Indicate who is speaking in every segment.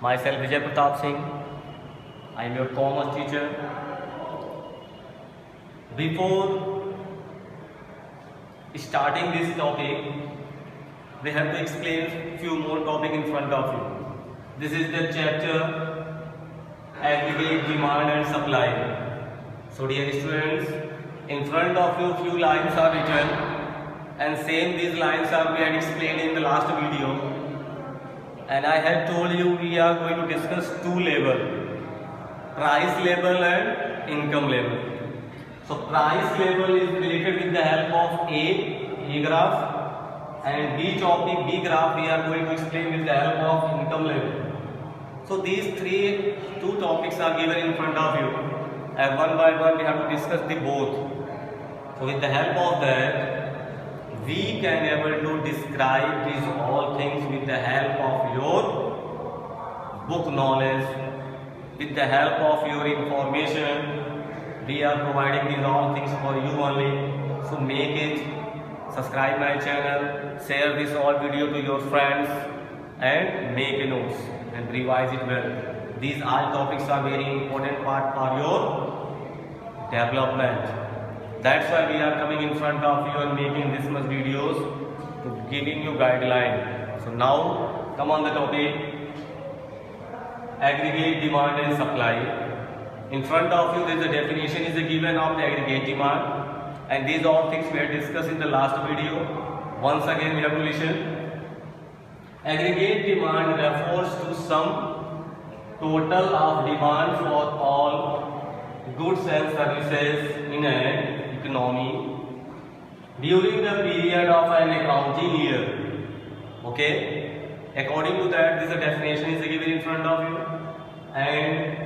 Speaker 1: Myself Vijay Pratap Singh. I am your commerce teacher. Before starting this topic, we have to explain few more topics in front of you. This is the chapter aggregate demand and supply. So dear students, in front of you few lines are written, and same these lines are we had explained in the last video. And I had told you we are going to discuss two levels, price level and income level. So price level is related with the help of A graph, and B topic, B graph we are going to explain with the help of income level. So these two topics are given in front of you, and one by one we have to discuss the both. So with the help of that, we can able to describe these all things with the help of your book knowledge, with the help of your information. We are providing these all things for you only. So make it, subscribe my channel, share this all video to your friends, and make a notes and revise it well. These all topics are very important part for your development. That's why we are coming in front of you and making this much videos to giving you guideline. So now come on the topic, aggregate demand and supply. In front of you there is a definition is given of the aggregate demand, and these all things we had discussed in the last video. Once again we have to listen. Aggregate demand refers to some total of demand for all goods and services in an economy during the period of an accounting year. Okay, according to that, this definition is given in front of you. And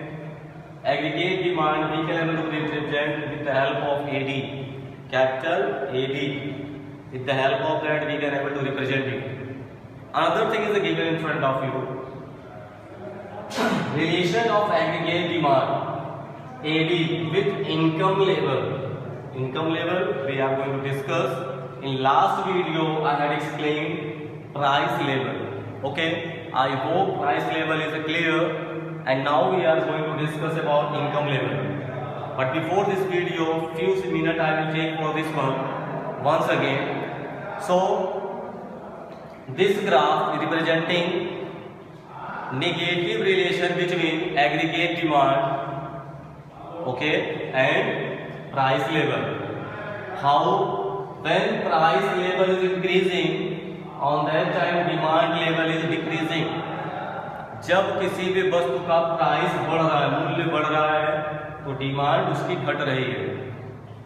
Speaker 1: aggregate demand we can able to represent with the help of AD, capital AD. With the help of that we can able to represent it. Another thing is given in front of you, relation of aggregate demand AD with income level. Income level we are going to discuss. In last video I had explained price level. Okay, I hope price level is clear, and now we are going to discuss about income level. But before this video, few minutes I will take for this one once again. So this graph is representing negative relation between aggregate demand, okay, and price level. How when price level is increasing, on that time demand level is decreasing. जब किसी भी वस्तु का price बढ़ रहा है, मूल्य बढ़ रहा है, तो डिमांड उसकी घट रही है.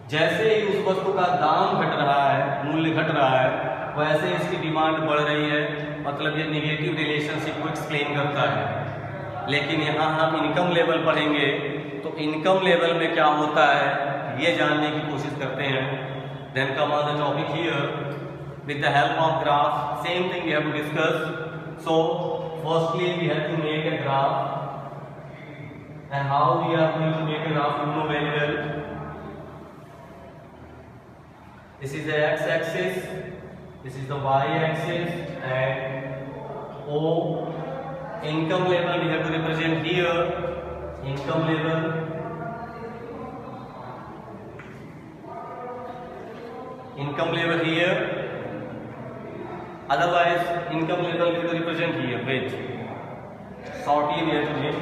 Speaker 1: जैसे ही उस वस्तु का दाम घट रहा है, मूल्य घट रहा है, वैसे इसकी डिमांड बढ़ रही है. मतलब ये नेगेटिव रिलेशनशिप को एक्सप्लेन करता है. लेकिन यहाँ हम इनकम लेवल पढ़ेंगे, तो इनकम लेवल में क्या होता है ये जानने की कोशिश करते हैं. Then come on the topic here with the help of graph. Same thing we have to discuss. So firstly we have to make a graph, and how we are going to make a graph you know very well. This is the x-axis, this is the y-axis, and O income level we have to represent here. Income level, income level here. Otherwise income level we have to represent here. Wait, shortly we have to make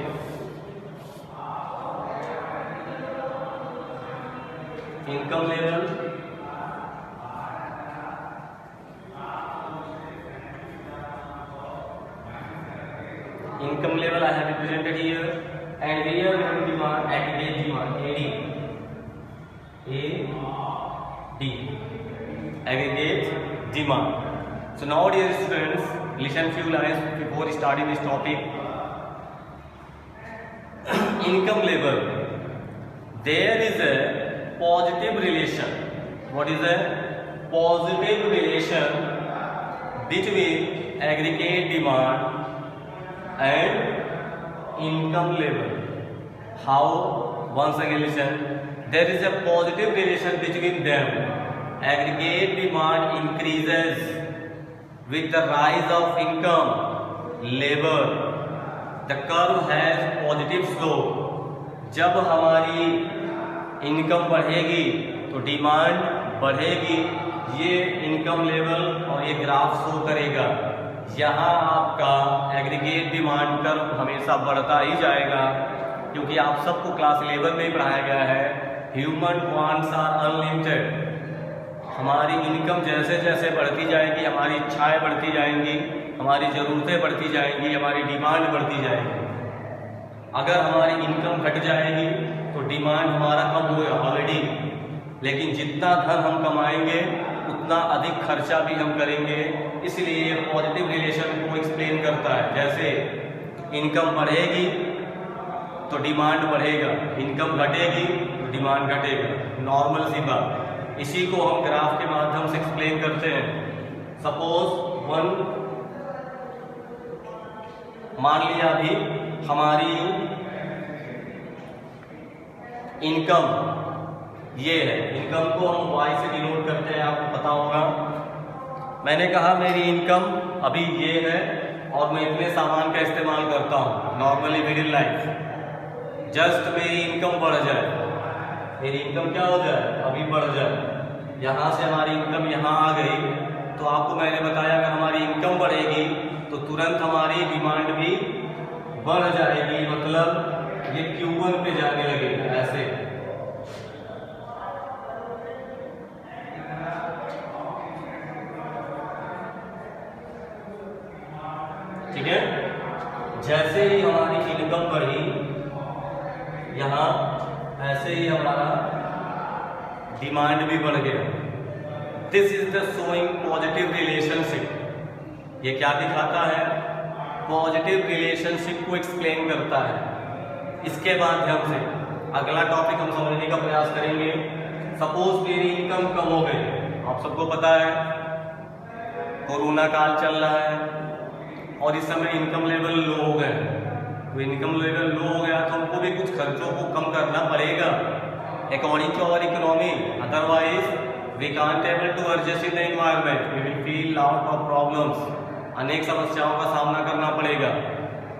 Speaker 1: income level, income level I have represented here, and here we have demand, aggregate demand AD, aggregate demand. So now dear students, listen few lines before starting this topic. Income level, there is a positive relation. What is a positive relation between aggregate demand and income level? How? Once again listen, there is a positive relation between them. Aggregate demand increases with the rise of income, labor, the curve has positive slope. जब हमारी income बढ़ेगी तो demand बढ़ेगी। ये income level और ये graph show करेगा। यहाँ आपका एग्रीगेट डिमांड कर्व हमेशा बढ़ता ही जाएगा, क्योंकि आप सबको क्लास 11 में ही पढ़ाया गया है ह्यूमन वांट्स आर अनलिमिटेड। हमारी इनकम जैसे जैसे बढ़ती जाएगी, हमारी इच्छाएं बढ़ती जाएंगी, हमारी ज़रूरतें बढ़ती जाएंगी, हमारी डिमांड बढ़ती जाएगी। अगर हमारी इनकम घट जाएगी तो डिमांड हमारा कम होगा ऑलरेडी, लेकिन जितना धन हम कमाएंगे उतना अधिक खर्चा भी हम करेंगे। इसलिए पॉजिटिव रिलेशन को एक्सप्लेन करता है। जैसे इनकम बढ़ेगी तो डिमांड बढ़ेगा, इनकम घटेगी तो डिमांड घटेगा, नॉर्मल सी बात। इसी को हम ग्राफ के माध्यम से एक्सप्लेन करते हैं। सपोज मान लिया अभी हमारी इनकम ये है, इनकम को हम y से डिनोट करते हैं, आपको पता होगा। मैंने कहा मेरी इनकम अभी ये है और मैं इतने सामान का इस्तेमाल करता हूँ नॉर्मली मिडिल लाइफ। जस्ट मेरी इनकम बढ़ जाए, मेरी इनकम क्या हो जाए, अभी बढ़ जाए। यहाँ से हमारी इनकम यहाँ आ गई तो आपको मैंने बताया अगर हमारी इनकम बढ़ेगी तो तुरंत हमारी डिमांड भी बढ़ जाएगी, मतलब ये Q1 पे जाने लगेगा ऐसे। ठीक है, जैसे ही हमारी इनकम बढ़ी यहाँ, ऐसे ही हमारा डिमांड भी बढ़ गया। This is the showing positive relationship. ये क्या दिखाता है, पॉजिटिव रिलेशनशिप को एक्सप्लेन करता है। इसके माध्यम से अगला टॉपिक हम समझने का प्रयास करेंगे। सपोज मेरी इनकम कम हो गई, आप सबको पता है कोरोना काल चल रहा है और इस समय इनकम लेवल लो हो गए। तो इनकम लेवल लो हो गया तो हमको भी कुछ खर्चों को कम करना पड़ेगा according to our economy, otherwise we can't able to adjust in the environment, we will feel lot of problems. अनेक समस्याओं का सामना करना पड़ेगा।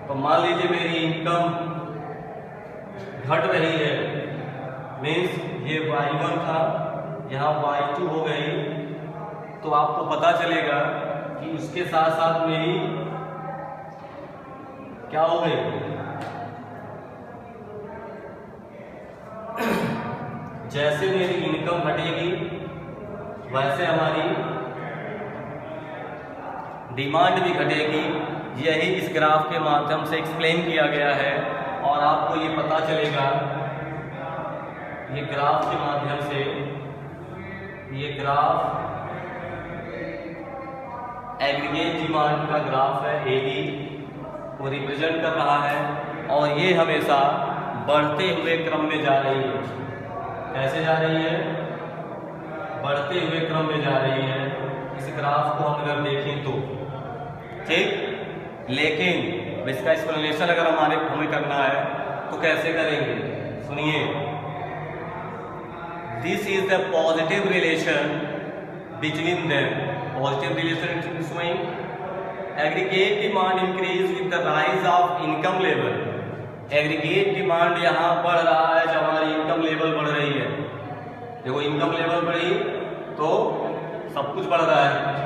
Speaker 1: तो मान लीजिए मेरी इनकम घट रही है, मीन्स ये y1 था, यहाँ y2 हो गई, तो आपको पता चलेगा कि उसके साथ साथ मेरी क्या हो गई, जैसे मेरी इनकम घटेगी वैसे हमारी डिमांड भी घटेगी। यही इस ग्राफ के माध्यम से एक्सप्लेन किया गया है और आपको ये पता चलेगा, ये ग्राफ के माध्यम से, ये ग्राफ एग्रीगेट डिमांड का ग्राफ है, एडी को रिप्रेजेंट कर रहा है और ये हमेशा बढ़ते हुए क्रम में जा रही है। कैसे जा रही है, बढ़ते हुए क्रम में जा रही है। इस ग्राफ को हम अगर देखें तो ठीक, लेकिन इसका एक्सप्लेनेशन अगर हमें करना है तो कैसे करेंगे, सुनिए। This is the positive relation between them. Positive relation showing aggregate demand increase with the rise of income level. Aggregate demand यहाँ बढ़ रहा है जब हमारी इनकम लेवल बढ़ रही है। देखो इनकम लेवल बढ़ी तो सब कुछ बढ़ रहा है।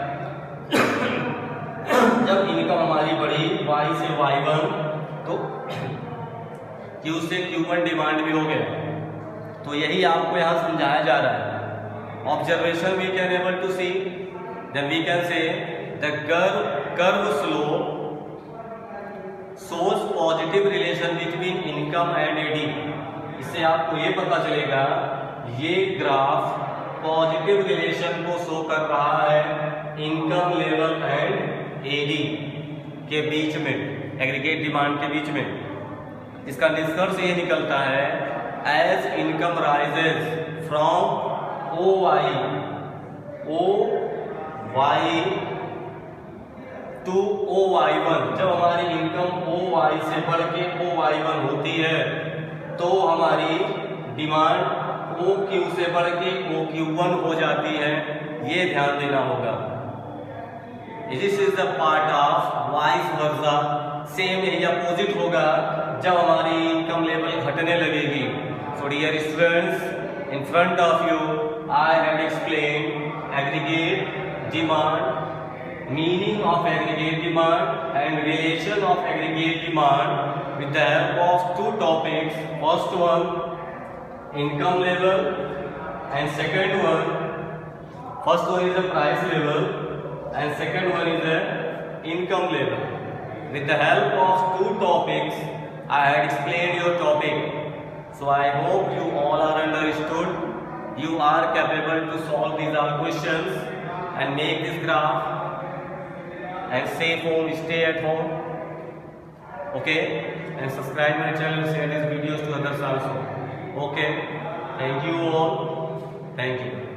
Speaker 1: जब इनकम हमारी बढ़ी y से y1 तो Q से Q1 डिमांड भी हो गया। तो यही आपको यहाँ समझाया जा रहा है। Observation we can able to see, then we can say the curve slope shows positive relation between income and AD. इससे आपको ये पता चलेगा ये ग्राफ पॉजिटिव रिलेशन को शो कर रहा है इनकम लेवल एंड एडी के बीच में, एग्रीगेट डिमांड के बीच में। इसका निष्कर्ष ये निकलता है as income rises from O Y to OY1, जब हमारी इनकम OY से बढ़ के OY1 होती है तो हमारी डिमांड OQ से बढ़ के OQ1 हो जाती है। ये ध्यान देना होगा। This is the part of vice versa same यही अपोजिट होगा जब हमारी इनकम लेवल घटने लगेगी। So dear students, in front of you I have explained aggregate demand, meaning of aggregate demand and relation of aggregate demand with the help of two topics. First one, income level, and second one, first one is the price level and second one is the income level. With the help of two topics I had explained your topic. So I hope you all are understood. You are capable to solve these all questions and make this graph and stay at home. Okay, and subscribe my channel, share these videos to others also. Okay, thank you all. Thank you.